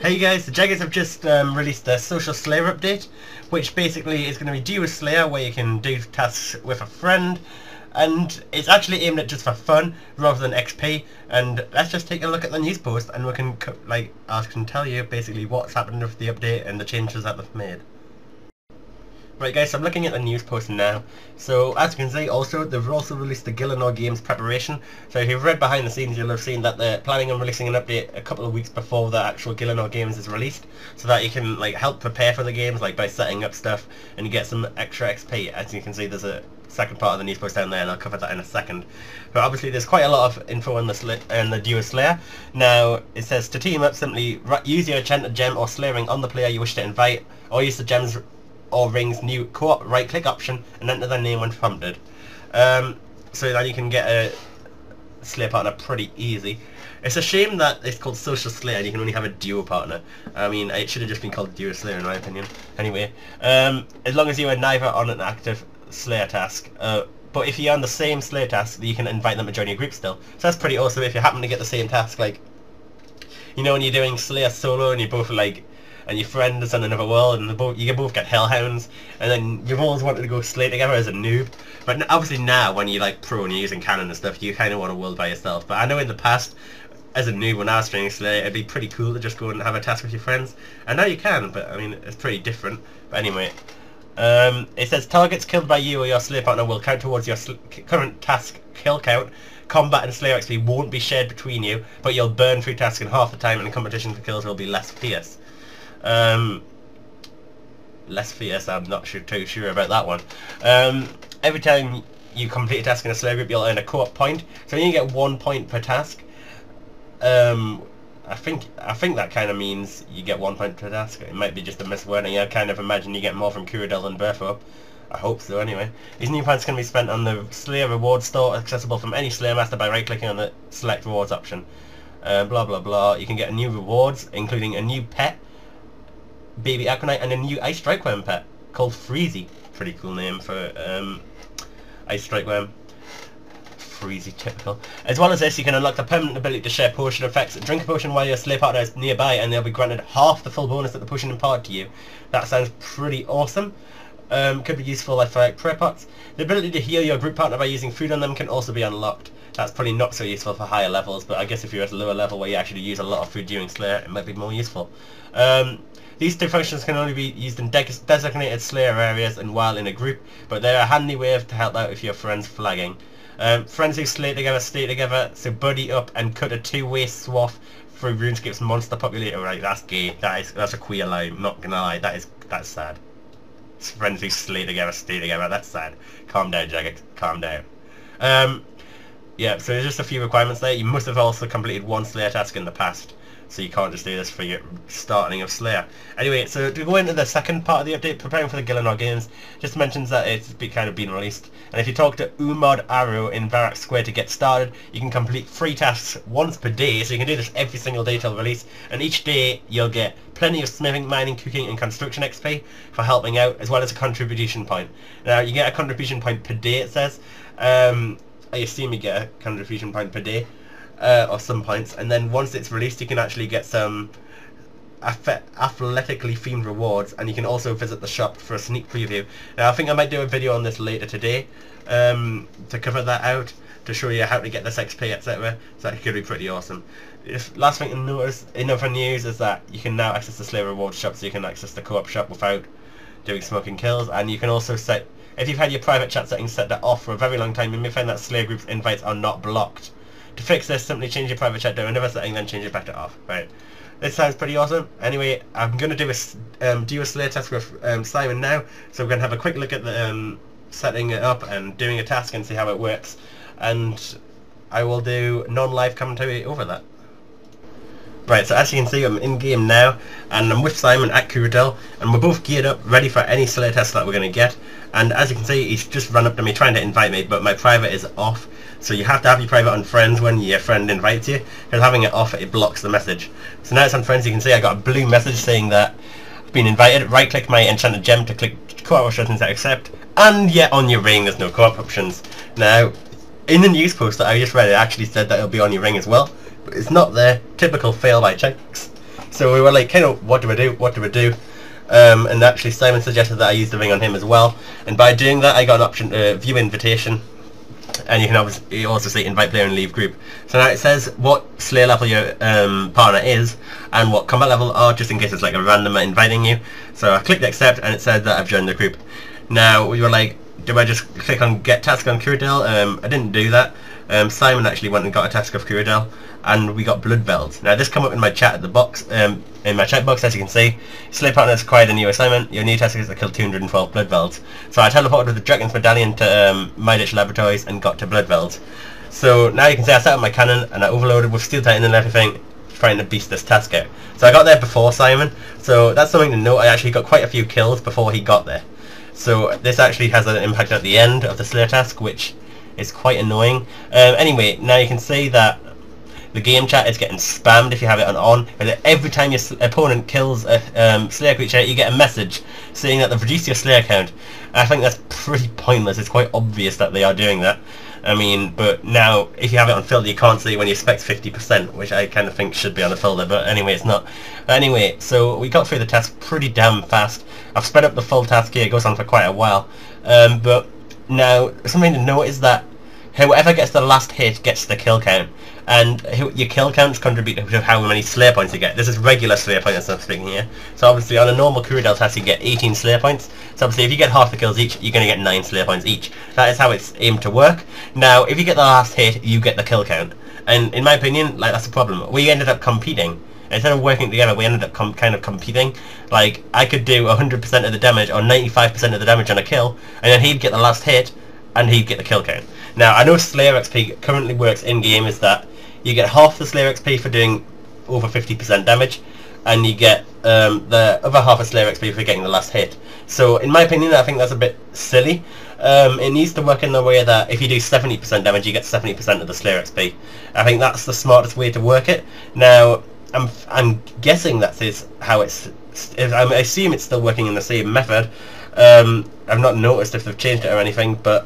Hey guys, the Jagex have just released a social Slayer update, which basically is going to be Duo Slayer, where you can do tasks with a friend, and it's actually aimed at just for fun rather than XP. And let's just take a look at the news post, and we can I can tell you basically what's happened with the update and the changes that they've made. Right guys, so I'm looking at the news post now. So as you can see, they've also released the Gielinor game's preparation. So if you've read behind the scenes, you'll have seen that they're planning on releasing an update a couple of weeks before the actual Gielinor games is released, so that you can help prepare for the games, by setting up stuff and you get some extra XP. As you can see, there's a second part of the news post down there, and I'll cover that in a second. But obviously there's quite a lot of info on the Duo Slayer. Now it says to team up, simply use your enchanted gem or Slayer ring on the player you wish to invite, or use the gem's or ring's new co-op right click option and enter their name when prompted. So that you can get a Slayer partner pretty easy. It's a shame that it's called Social Slayer and you can only have a duo partner. I mean, it should have just been called Duo Slayer in my opinion. Anyway, as long as you are neither on an active Slayer task, but if you're on the same Slayer task, you can invite them to join your group still. So that's pretty awesome if you happen to get the same task, when you're doing Slayer solo and you both and your friend is on another world, and you can both get hellhounds, and then you've always wanted to go slay together as a noob. But obviously now, when you're pro and you're using cannon and stuff, you kind of want a world by yourself. But I know in the past, as a noob, when I was training Slayer, it'd be pretty cool to just go and have a task with your friends. And now you can, but I mean, it's pretty different. But anyway, it says targets killed by you or your Slayer partner will count towards your current task kill count. Combat and Slayer XP won't be shared between you, but you'll burn through tasks in half the time, and the competition for kills will be less fierce. Less fierce, I'm not too sure about that one. Every time you complete a task in a Slayer group, you'll earn a co-op point, so you get 1 point per task. I think that kind of means you get 1 point per task. It might be just a miswording. I kind of imagine you get more from Kieren than Bertha. I hope so anyway. These new points can be spent on the Slayer rewards store, accessible from any Slayer master by right clicking on the select rewards option. Blah blah blah. You can get new rewards, including a new pet, baby aquanite, and a new ice strykewyrm pet called Freezy. Pretty cool name for ice strykewyrm. Freezy, typical. As well as this, you can unlock the permanent ability to share potion effects. Drink a potion while your Slayer partner is nearby, and they'll be granted half the full bonus that the potion imparted to you. That sounds pretty awesome. Could be useful for prayer pots. The ability to heal your group partner by using food on them can also be unlocked. That's probably not so useful for higher levels, but I guess if you're at a lower level where you actually use a lot of food during Slayer, it might be more useful. These two functions can only be used in designated Slayer areas and while in a group, but they're a handy way to help out if your friends flagging. Friends who slay together stay together, so buddy up and cut a two-way swath through RuneScape's monster populator. Right, that's gay. That's a queer line. Not gonna lie, that's sad. Friends who slay together stay together. That's sad. Calm down, Jagex. Calm down. Yeah, so there's just a few requirements there. You must have also completed one Slayer task in the past, so you can't just do this for your starting of Slayer. Anyway, so to go into the second part of the update, preparing for the Gielinor games, just mentions that it's kind of been released. And if you talk to Umod Arrow in Varak Square to get started, you can complete 3 tasks once per day, so you can do this every single day till release. And each day you'll get plenty of smithing, mining, cooking and construction XP for helping out, as well as a contribution point. Now you get a contribution point per day, it says. I assume you get a contribution point per day. Or some points, and then once it's released you can actually get some athletically themed rewards, and you can also visit the shop for a sneak preview. Now I think I might do a video on this later today to cover that out, to show you how to get this XP, etc. So that could be pretty awesome. Last thing to notice in other news is that you can now access the Slayer rewards shop, so you can access the co-op shop without doing smoking kills, and you can also set, if you've had your private chat settings set to off for a very long time, you may find that Slayer groups invites are not blocked. To fix this, simply change your private chat to another setting, then change it back to off. Right. This sounds pretty awesome. Anyway, I'm going to do a Slayer task with Simon now, so we're going to have a quick look at the setting it up and doing a task and see how it works. And I will do non-live commentary over that. Right, so as you can see, I'm in game now, and I'm with Simon at Kieren, and we're both geared up, ready for any Slayer test that we're going to get. And as you can see, he's just run up to me trying to invite me, but my private is off. So you have to have your private on friends when your friend invites you, because having it off, it blocks the message. So now it's on friends, you can see I got a blue message saying that I've been invited. Right click my enchanted gem to click co-op options to accept, and yet on your ring there's no co-op options. Now, in the news post that I just read, it actually said that it'll be on your ring as well, but it's not there. Typical fail by Jagex. So we were like, kind of, what do I do? What do I do? And actually Simon suggested that I use the ring on him as well. And by doing that, I got an option to view invitation. And you can obviously also say invite player and leave group. So now it says what Slayer level your partner is and what combat level are, just in case it's like a random inviting you. So I clicked accept and it said that I've joined the group. Now we were like, do I just click on get task on Cyrodiil? I didn't do that. Simon actually went and got a task of Cyrodiil, and we got blood velds. Now this come up in my chat at the box, in my chat box, as you can see. Slayer partner has acquired a new assignment. Your new task is to kill 212 blood velds. So I teleported with the Dragon's Medallion to My Ditch Laboratories and got to blood velds. So now you can see I set up my cannon and I overloaded with Steel Titan and everything, trying to beast this task out. So I got there before Simon, so that's something to note. I actually got quite a few kills before he got there. So this actually has an impact at the end of the Slayer task, which is quite annoying. Anyway, now you can see that the game chat is getting spammed if you have it on. And every time your opponent kills a Slayer creature, you get a message saying that they've reduced your Slayer count. I think that's pretty pointless. It's quite obvious that they are doing that. I mean, but now if you have it on filter, you can't see when you expect 50%, which I kind of think should be on the filter, but anyway, it's not. Anyway, so we got through the task pretty damn fast. I've sped up the full task here, it goes on for quite a while. But now, something to note is that whoever gets the last hit gets the kill count, and your kill counts contribute to how many Slayer points you get. This is regular Slayer points I'm speaking here. So obviously on a normal Cyrodiil task you get 18 Slayer points. So obviously if you get half the kills each, you're going to get 9 Slayer points each. That is how it's aimed to work. Now if you get the last hit, you get the kill count. And in my opinion, like, that's the problem. We ended up competing. Instead of working together, we ended up kind of competing. Like, I could do 100% of the damage or 95% of the damage on a kill, and then he'd get the last hit, and he'd get the kill count. Now, I know Slayer XP currently works in-game is that you get half the Slayer XP for doing over 50% damage, and you get the other half of Slayer XP for getting the last hit. So, in my opinion, I think that's a bit silly. It needs to work in the way that if you do 70% damage, you get 70% of the Slayer XP. I think that's the smartest way to work it. Now, I'm guessing that is how it's... I assume it's still working in the same method. I've not noticed if they've changed it or anything, but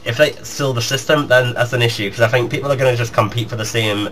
if that's still the system, then that's an issue, because I think people are going to just compete for the same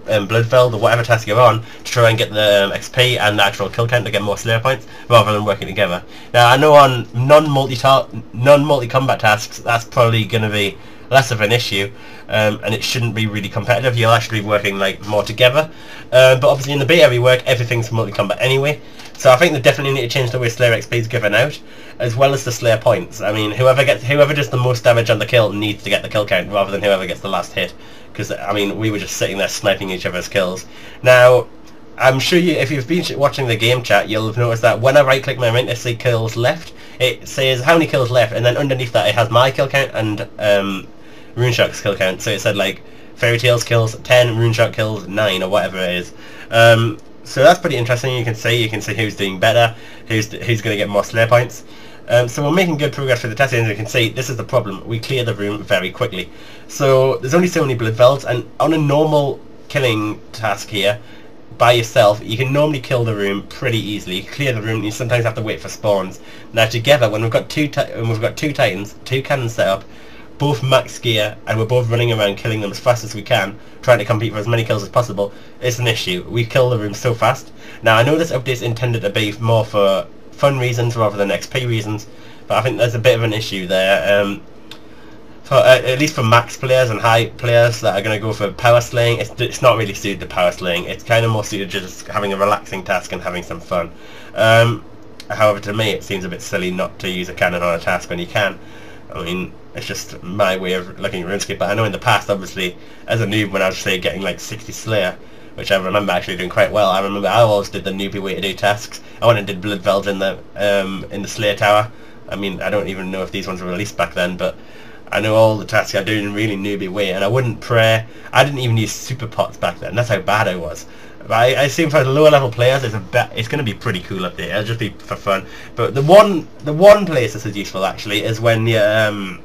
blood veld or whatever task you're on to try and get the XP and the actual kill count to get more Slayer points, rather than working together. Now I know on non-multi-combat tasks that's probably going to be less of an issue, and it shouldn't be really competitive. You'll actually be working like more together, but obviously in the beta rework everything's multi-combat anyway. So I think they definitely need to change the way Slayer XP is given out, as well as the Slayer points. I mean, whoever does the most damage on the kill needs to get the kill count, rather than whoever gets the last hit. Because I mean, we were just sitting there sniping each other's kills. Now, I'm sure if you've been watching the game chat, you'll have noticed that when I right-click my ring to see kills left, it says how many kills left, and then underneath that it has my kill count and RuneShock's kill count. So it said like Fairytales kills 10, RuneShock kills 9, or whatever it is. So that's pretty interesting. You can see who's doing better, who's going to get more Slayer points. So we're making good progress with the testing. As you can see, this is the problem. We clear the room very quickly. So there's only so many blood velds, and on a normal killing task here, by yourself, you can normally kill the room pretty easily. You clear the room, and you sometimes have to wait for spawns. Now together, when we've got two titans, 2 cannons set up, both max gear, and we're both running around killing them as fast as we can, trying to compete for as many kills as possible, it's an issue. We kill the room so fast. Now I know this update's intended to be more for fun reasons rather than XP reasons, but I think there's a bit of an issue there. At least for max players and high players that are going to go for power slaying, it's not really suited to power slaying. It's kind of more suited to just having a relaxing task and having some fun. However, to me it seems a bit silly not to use a cannon on a task when you can. I mean, it's just my way of looking at RuneScape, but I know in the past, obviously, as a noob, when I was, say, getting like 60 Slayer, which I remember actually doing quite well, I remember I always did the newbie way to do tasks. I went and did blood velds in the Slayer Tower. I mean, I don't even know if these ones were released back then, but I know all the tasks I do in a really newbie way, and I wouldn't pray. I didn't even use super pots back then. That's how bad I was. But I assume for the lower level players, it's going to be pretty cool up there. It'll just be for fun. But the one place this is useful actually is when you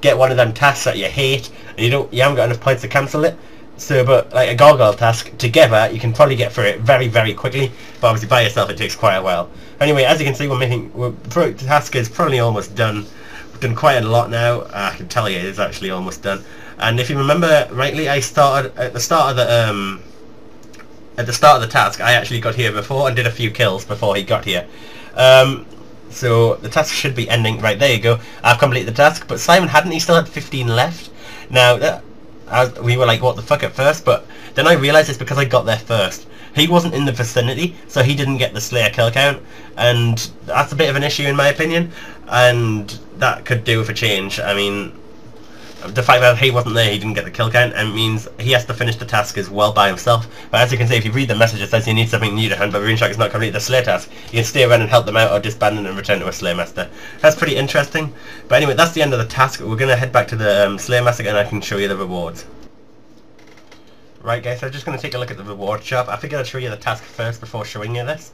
get one of them tasks that you hate and you haven't got enough points to cancel it. So, but like a gargoyle task, together you can probably get through it very, very quickly. But obviously by yourself it takes quite a while. Anyway, as you can see, the task is probably almost done. We've done quite a lot now. I can tell you it's actually almost done. And if you remember rightly, I started at the start of the at the start of the task, I actually got here before and did a few kills before he got here. So the task should be ending. Right, there you go. I've completed the task, but Simon hadn't. He still had 15 left. Now, we were like, what the fuck at first, but then I realised it's because I got there first. He wasn't in the vicinity, so he didn't get the Slayer kill count, and that's a bit of an issue in my opinion, and that could do with a change. I mean, the fact that he wasn't there, he didn't get the kill count, and means he has to finish the task as well by himself. But as you can see, if you read the message, it says you need something new to hunt, but RuneShark has not completed the Slayer task. You can stay around and help them out, or disband and return to a Slayer Master. That's pretty interesting. But anyway, that's the end of the task. We're going to head back to the Slayer Master, and I can show you the rewards. Right guys, so I'm just going to take a look at the reward shop. I figured I'd show you the task first before showing you this.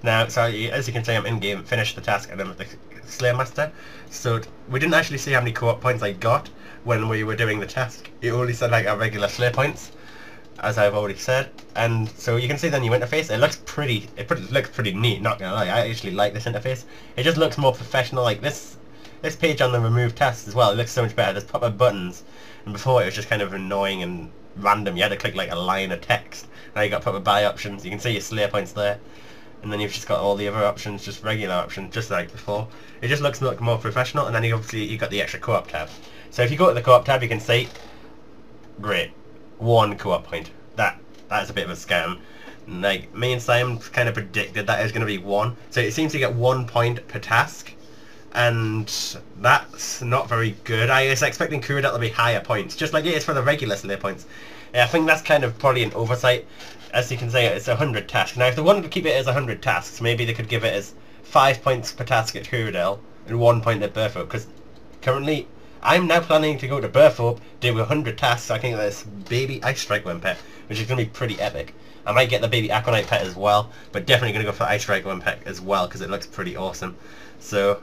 Now, so as you can see, I'm in game, finished the task, and I'm at the Slayer Master. So we didn't actually see how many co-op points I got when we were doing the task. It only said like our regular Slayer points, as I've already said. And so you can see the new interface. It looks pretty. It looks pretty neat. Not gonna lie, I actually like this interface. It just looks more professional. Like this page on the remove tasks as well. It looks so much better. There's proper buttons, and before it was just kind of annoying and random. You had to click like a line of text. Now you got proper buy options. You can see your Slayer points there, and then you've just got all the other options, just regular options, just like before. It just looks more professional, and then you got the extra co-op tab. So if you go to the co-op tab, you can see, great, 1 co-op point. That's a bit of a scam. Like me and Simon kind of predicted that it was going to be 1. So it seems to get 1 point per task, and that's not very good. I was expecting Kurodel to be higher points, just like it is for the regular Slayer points. I think that's kind of probably an oversight. As you can see, it's 100 tasks. Now if they wanted to keep it as 100 tasks, maybe they could give it as 5 points per task at Kurodel and 1 point at Berthope, because currently I'm now planning to go to Berthope, do 100 tasks so I can get this baby ice strykewyrm pet, which is going to be pretty epic. I might get the baby aquanite pet as well, but definitely going to go for the ice strykewyrm pet as well, because it looks pretty awesome. So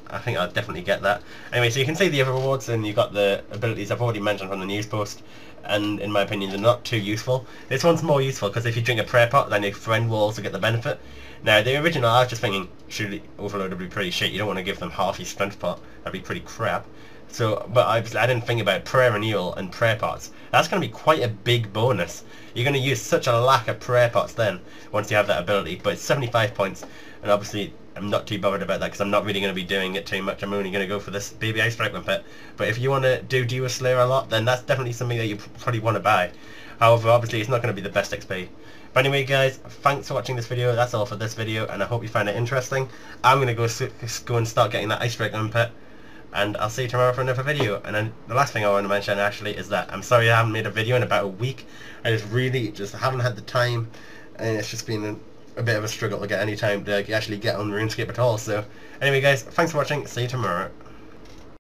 I think I'll definitely get that. Anyway, so you can see the other rewards, and you've got the abilities I've already mentioned from the news post, and in my opinion they're not too useful. This one's more useful because if you drink a prayer pot, then your friend will also get the benefit. Now the original, I was just thinking, surely Overload would be pretty shit. You don't want to give them half your strength pot. That'd be pretty crap. So, but I didn't think about prayer renewal and prayer pots. That's going to be quite a big bonus. You're going to use such a lack of prayer pots then, once you have that ability. But it's 75 points, and obviously I'm not too bothered about that because I'm not really going to be doing it too much. I'm only going to go for this baby ice strykewyrm pet. But if you want to do a Slayer a lot, then that's definitely something that you probably want to buy. However, obviously it's not going to be the best XP. But anyway guys, thanks for watching this video. That's all for this video, and I hope you find it interesting. I'm going to go and start getting that ice strykewyrm pet, and I'll see you tomorrow for another video. And then the last thing I want to mention actually is that I'm sorry I haven't made a video in about a week. I just haven't had the time, and it's just been a bit of a struggle to get any time to actually get on RuneScape at all. So anyway guys, thanks for watching. See you tomorrow.